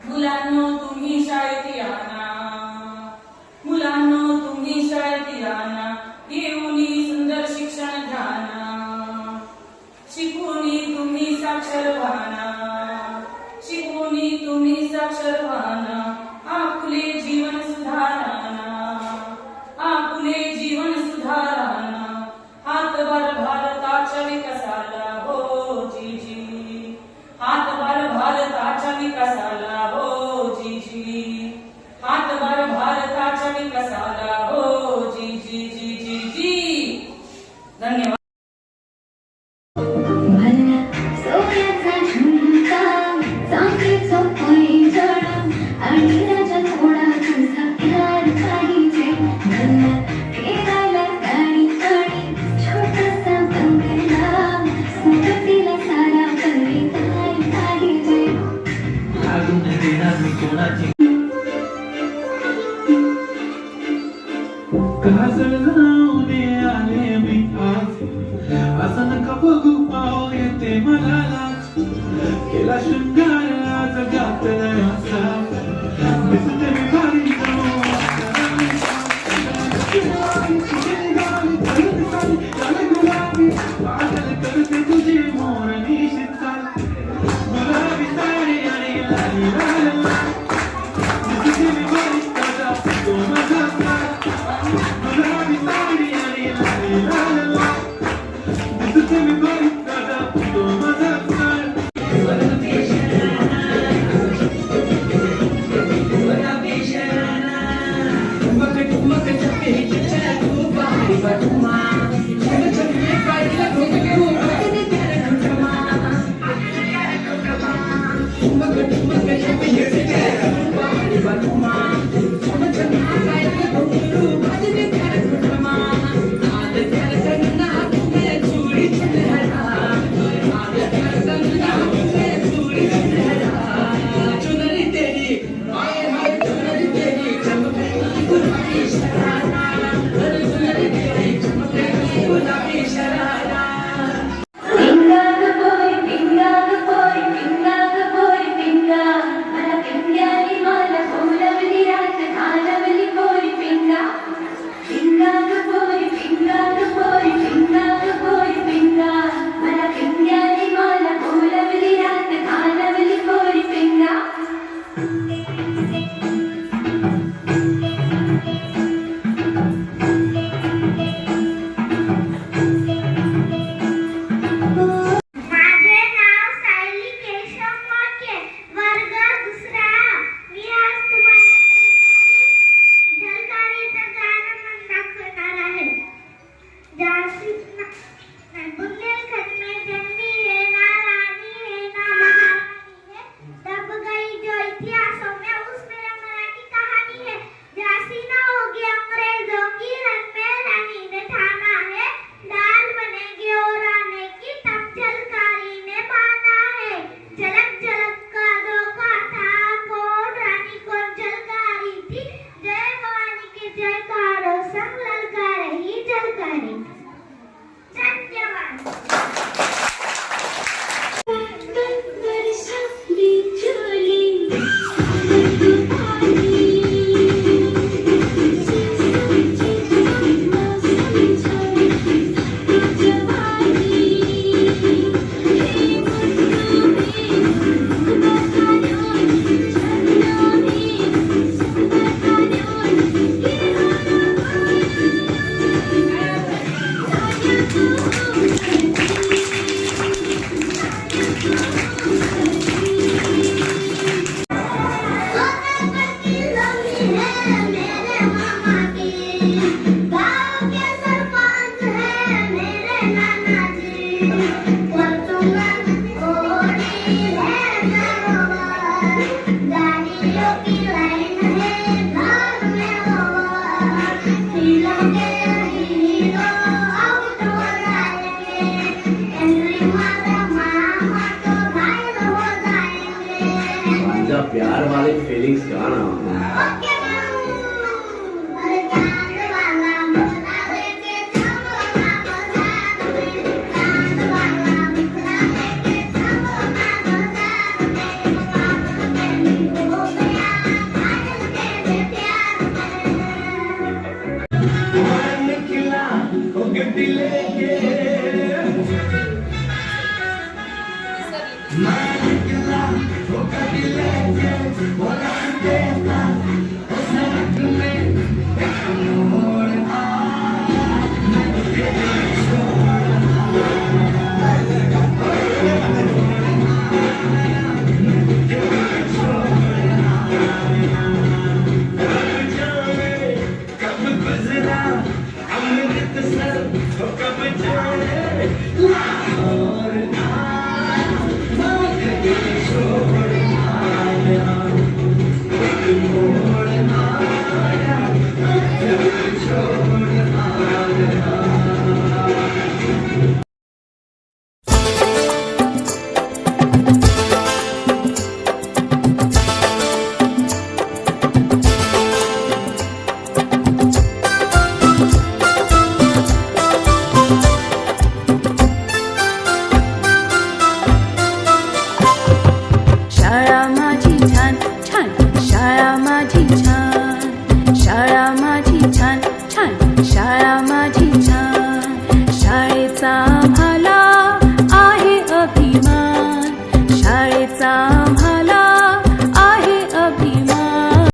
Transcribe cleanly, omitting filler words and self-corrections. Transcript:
मुलांनो तुम्ही शाळेत या ना, मुलांनो तुम्ही शाळेत या ना, घेऊनी सुंदर शिक्षण घ्या ना, शिकूनी तुम्ही साक्षर व्हा ना, शिकूनी तुम्ही साक्षर व्हा ना, आपले जीवन सुधारा ना, आपले जीवन सुधारा ना, हातभार भारताच्या विकासाला हो जीजी, हातभार भारताच्या विकासाला हो जीजी, हातभार भारताच्या विकासाला हो जीजी जी जी जी. धन्यवाद. काजळ लावणे आले मी आज, असं नका बघू पाहू येते मला लाज, केला शृंगार आज घातला असा, दिसते मी भारी करते तुझी मोरणी शीतल, गुलाबी साडी आणि लाली लाल, दिसते मी भारी ताजा तो माझा गुलाबी साडी आणि लाली लाल, दिसते मी भारी ताजा तो माझा प्यार वाले फीलिंग्स गाना